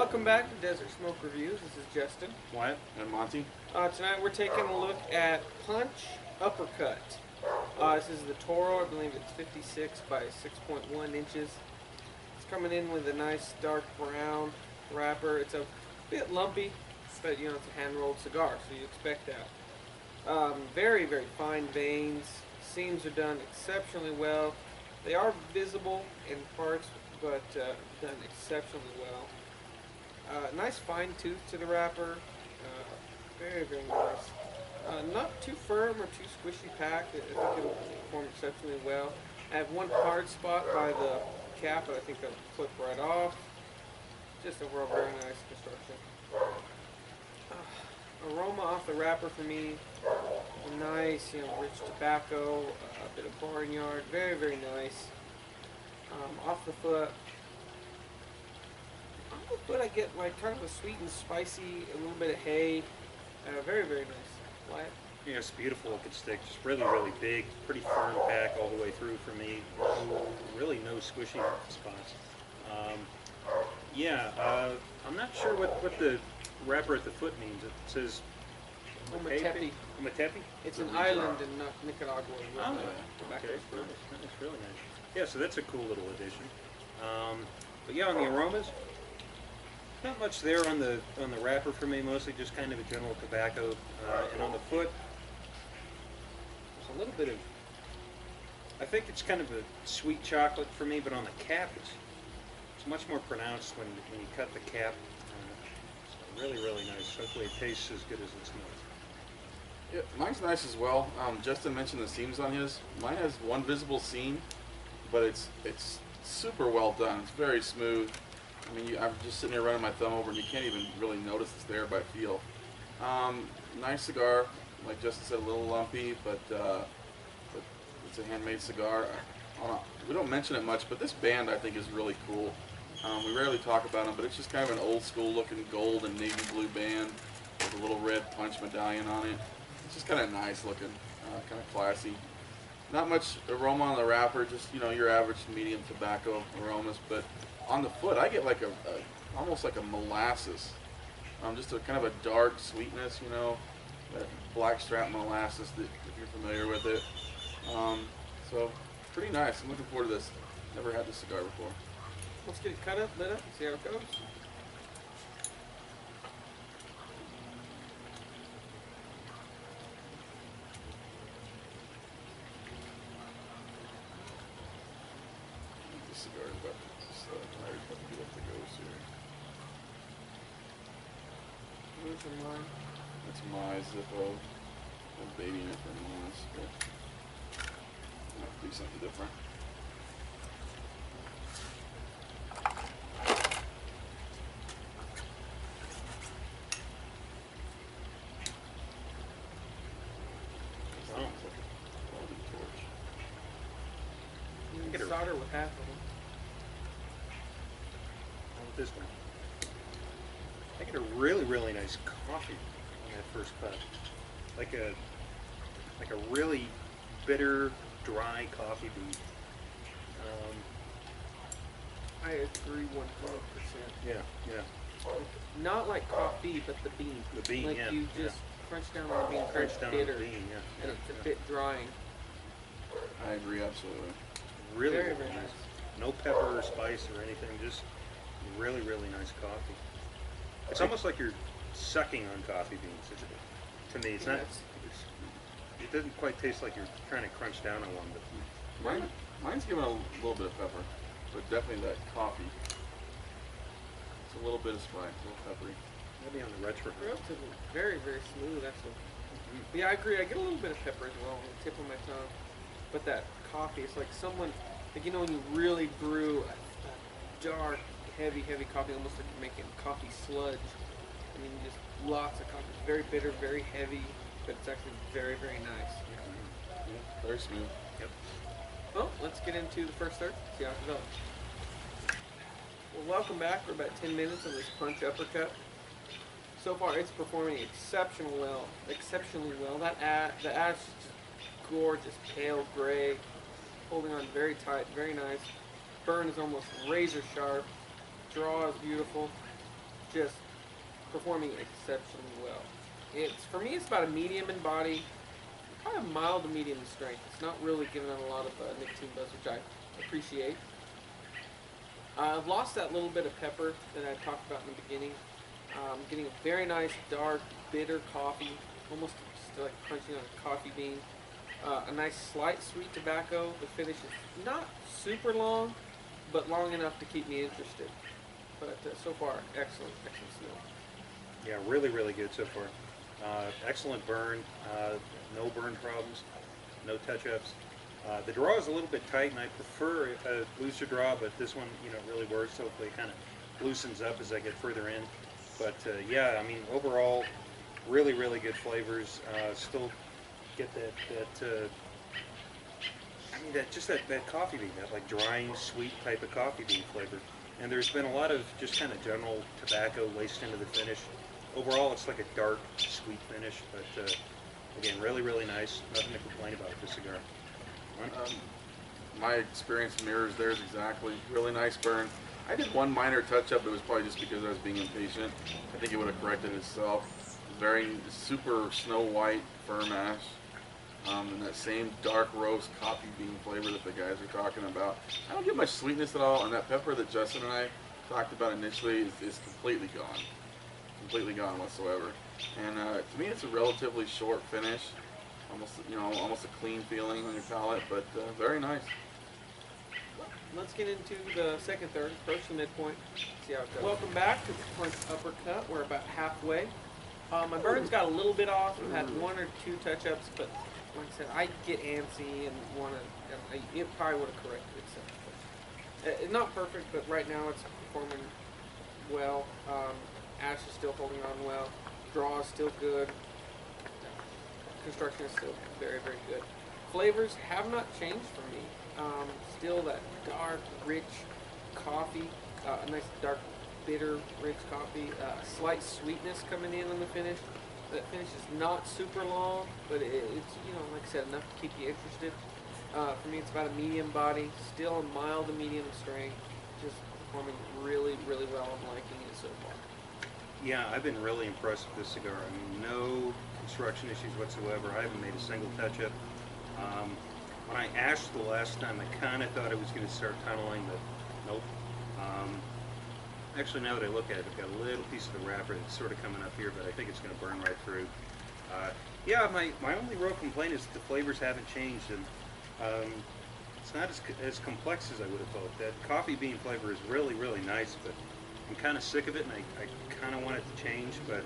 Welcome back to Desert Smoke Reviews. This is Justin. Wyatt. And Monty. Tonight we're taking a look at Punch Uppercut. This is the Toro. I believe it's 56 by 6.1 inches. It's coming in with a nice dark brown wrapper. It's a bit lumpy, but you know it's a hand-rolled cigar, so you expect that. Very, very fine veins. Seams are done exceptionally well. They are visible in parts, but done exceptionally well. Nice fine tooth to the wrapper. Very, very nice. Not too firm or too squishy packed. I think it'll perform exceptionally well. I have one hard spot by the cap, but I think that'll clip right off. Just overall very nice construction. Aroma off the wrapper for me, nice, rich tobacco, a bit of barnyard, very, very nice. Off the foot, I get like kind of a sweet and spicy, a little bit of hay, very, very nice. Wyatt? Yeah, it's a beautiful looking stick, just really, really big, pretty firm pack all the way through for me. Really no squishy spots. I'm not sure what the wrapper at the foot means. It says Ometepe. Ometepe? It's an island in Nicaragua. Oh, okay. That's really nice. Yeah, so that's a cool little addition. But yeah, on the aromas, not much there on the wrapper for me. Mostly just kind of a general tobacco. And on the foot, there's a little bit of. I think it's kind of a sweet chocolate for me, but on the cap, it's much more pronounced when you cut the cap. So really, really nice. Hopefully, it tastes as good as it smells. Yeah, mine's nice as well. Justin mentioned the seams on his. Mine has one visible seam, but it's super well done. It's very smooth. I mean, I'm just sitting here running my thumb over, and you can't even really notice it's there by feel. Nice cigar, like Justin said, a little lumpy, but it's a handmade cigar. We don't mention it much, but this band I think is really cool. We rarely talk about them, but it's just kind of an old school looking gold and navy blue band with a little red punch medallion on it. It's just kind of nice looking, kind of classy. Not much aroma on the wrapper, just your average medium tobacco aromas. But on the foot, I get like almost like a molasses, just a kind of a dark sweetness, that blackstrap molasses that if you're familiar with it. So pretty nice. I'm looking forward to this. Never had this cigar before. Let's get it cut up, lit up, see how it goes. This cigar is about to get up the ghost here. Where's your line? That's my Zippo. I'm babying it for months, but I have to do something different. You can solder with half of them. With this one, I get a really, really nice coffee on that first cut, like a really bitter, dry coffee bean. I agree 100%. Yeah. Not like coffee, but the bean. The bean, like yeah. you just crunch down on the bean, Crunch down on bitter, the bean, yeah. and it's a bit drying. I agree absolutely. Really, Very, really very nice. nice. No pepper or spice or anything, just really, really nice coffee. It's almost like you're sucking on coffee beans. To me, it's not. It doesn't quite taste like you're trying to crunch down on one, but Mine's giving a little bit of pepper, but definitely that coffee. It's a little bit of spice, a little peppery. maybe on the retro. Relatively, very, very smooth actually. But yeah, I agree. I get a little bit of pepper as well on the tip of my tongue. But that coffee, it's like someone, like when you really brew a dark, heavy coffee, almost like you're making coffee sludge. I mean, just lots of coffee. It's very bitter, very heavy, but it's actually very, very nice. Yeah, very smooth. Yep. Well, let's get into the first third, see how it develops. Well, welcome back. We're about 10 minutes of this Punch Uppercut. So far, it's performing exceptionally well. The ash is just gorgeous, pale gray, holding on very tight, very nice. Burn is almost razor sharp. Draw is beautiful. just performing exceptionally well. For me, it's about a medium in body, kind of mild to medium in strength. It's not really giving out a lot of nicotine buzz, which I appreciate. I've lost that little bit of pepper that I talked about in the beginning. Getting a very nice, dark, bitter coffee, almost just like crunching on a coffee bean. A nice, slight sweet tobacco. The finish is not super long, but long enough to keep me interested. But so far, excellent smell. Yeah, really, really good so far. Excellent burn. No burn problems. No touch-ups. The draw is a little bit tight, and I prefer a looser draw, but this one, really works. Hopefully, it kind of loosens up as I get further in. But yeah, I mean, overall, really, really good flavors. Still get that that coffee bean, that like drying, sweet type of coffee bean flavor. And there's been a lot of just kind of general tobacco laced into the finish. Overall, it's like a dark, sweet finish, but again, really, really nice. Nothing to complain about with this cigar. My experience mirrors theirs exactly. Really nice burn. I did one minor touch-up, but it was probably just because I was being impatient. I think it would have corrected itself. Very super snow white, firm ash. And that same dark roast coffee bean flavor that the guys are talking about. I don't get much sweetness at all, and that pepper that Justin and I talked about initially is completely gone. Completely gone whatsoever. And to me, it's a relatively short finish. Almost a clean feeling on your palate, but very nice. Let's get into the second third, approach the midpoint, see how it goes. Welcome back to the Punch Uppercut. We're about halfway. My burns got a little bit off. I've had one or two touch-ups, but like I said, I get antsy and want to. It probably would have corrected itself. Not perfect, but right now it's performing well. Ash is still holding on well. Draw is still good. Construction is still very, very good. Flavors have not changed for me. Still that dark, rich coffee, a nice dark, bitter, rich coffee. Slight sweetness coming in on the finish. That finish is not super long, but it's like I said, enough to keep you interested. For me, it's about a medium body, still a mild to medium strength. Just performing really, really well. I'm liking it so far. Yeah, I've been really impressed with this cigar. I mean, no construction issues whatsoever. I haven't made a single touch-up. When I ashed the last time, I kind of thought it was going to start tunneling, but nope. Actually, now that I look at it, I've got a little piece of the wrapper that's sort of coming up here, but I think it's going to burn right through. Yeah, my only real complaint is that the flavors haven't changed, and it's not as complex as I would have hoped. That coffee bean flavor is really, really nice, but I'm kind of sick of it, and I kind of want it to change, but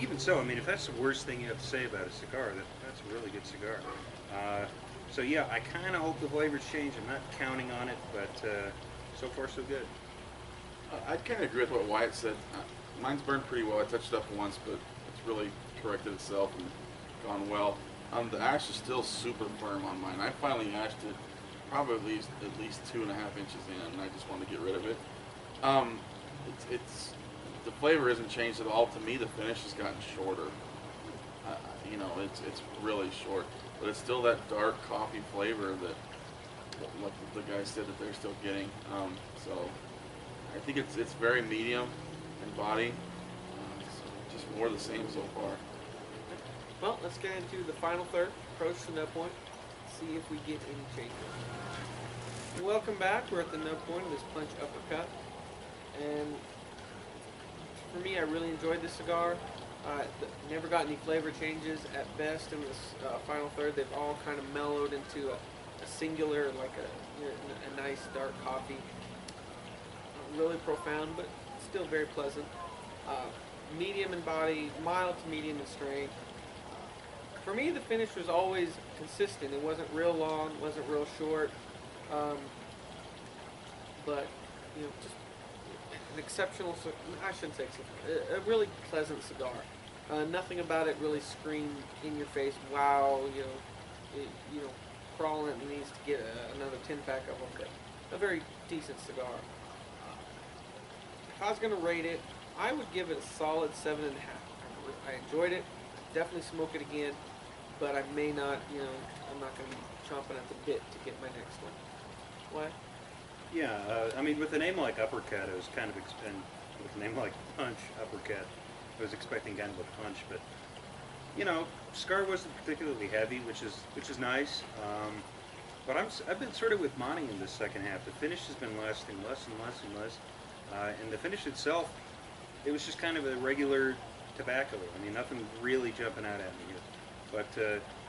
even so, I mean, if that's the worst thing you have to say about a cigar, that's a really good cigar. So yeah, I kind of hope the flavors change. I'm not counting on it, but so far so good. I'd kind of agree with what Wyatt said. Mine's burned pretty well. I touched it up once, but it's really corrected itself and gone well. The ash is still super firm on mine. I finally ashed it probably at least 2.5 inches in, and I just wanted to get rid of it. It's the flavor isn't changed at all. To me, the finish has gotten shorter. It's really short, but it's still that dark coffee flavor that, like the guy said, that they're still getting. So I think it's very medium in body. Just more of the same so far. Well, let's get into the final third, approach the no point, see if we get any changes. Welcome back. We're at the no point of this Punch Uppercut, and for me, I really enjoyed this cigar. Never got any flavor changes at best in this final third. They've all kind of mellowed into a singular, like a nice dark coffee. Really profound, but still very pleasant. Medium in body, mild to medium in strength. For me, the finish was always consistent. It wasn't real long, wasn't real short, but just an exceptional. I shouldn't say exceptional. A really pleasant cigar. Nothing about it really screamed in your face. Wow, crawling it needs to get another 10-pack of them. But a very decent cigar. If I was going to rate it, I would give it a solid 7.5. I enjoyed it. Definitely smoke it again, but I may not. I'm not going to be chomping at the bit to get my next one. What? Yeah, I mean, with a name like Uppercut, I was kind of with a name like Punch, Uppercut. I was expecting kind of a punch, but you know, cigar wasn't particularly heavy, which is nice. But I've been sort of with Monty in this second half. The finish has been lasting less and less and less, and the finish itself, it was just kind of a regular tobacco. I mean, nothing really jumping out at me here. But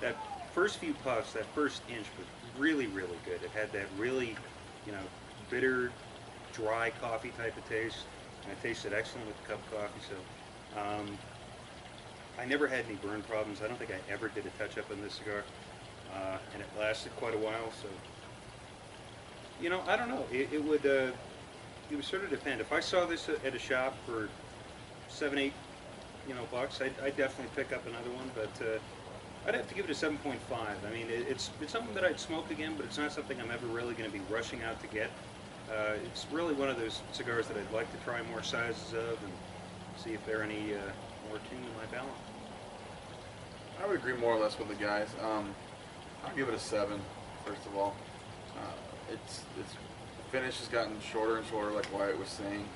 that first few puffs, that first inch was really, really good. It had that really, you know, bitter, dry coffee type of taste, and it tasted excellent with the cup of coffee. So I never had any burn problems. I don't think I ever did a touch-up on this cigar, and it lasted quite a while. So, you know, I don't know. It would sort of depend. If I saw this at a shop for 7, 8, you know, bucks, I'd definitely pick up another one. But I'd have to give it a 7.5. I mean, it's something that I'd smoke again, but it's not something I'm ever really going to be rushing out to get. It's really one of those cigars that I'd like to try more sizes of and see if there are any more tuned in my palate. I would agree more or less with the guys. I'll give it a 7. First of all, it's the finish has gotten shorter and shorter, like Wyatt was saying.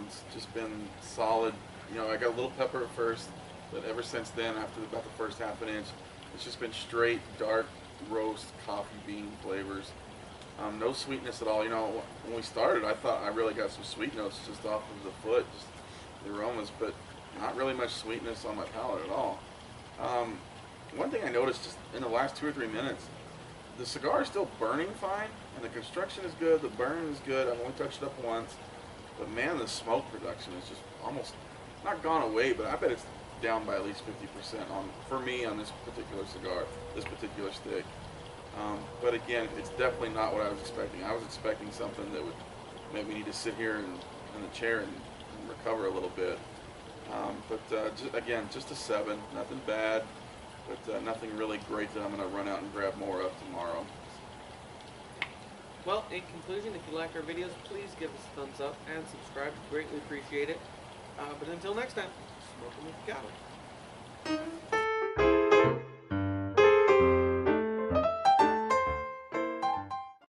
It's just been solid. You know, I got a little pepper at first, but ever since then, after about the first half an inch, it's just been straight dark roast coffee bean flavors. No sweetness at all. You know, when we started, I thought I really got some sweet notes just off of the foot, just the aromas, but not really much sweetness on my palate at all. One thing I noticed just in the last 2 or 3 minutes, the cigar is still burning fine, and the construction is good, the burn is good. I've only touched it up once, but man, the smoke production is just almost not gone away, but I bet it's down by at least 50% for me on this particular cigar, this particular stick. But again, it's definitely not what I was expecting. I was expecting something that would make me need to sit here in the chair and recover a little bit. Again, just a 7, nothing bad, but nothing really great that I'm going to run out and grab more of tomorrow. Well, in conclusion, if you like our videos, please give us a thumbs up and subscribe. Greatly appreciate it. But until next time, smoke 'em if you got 'em.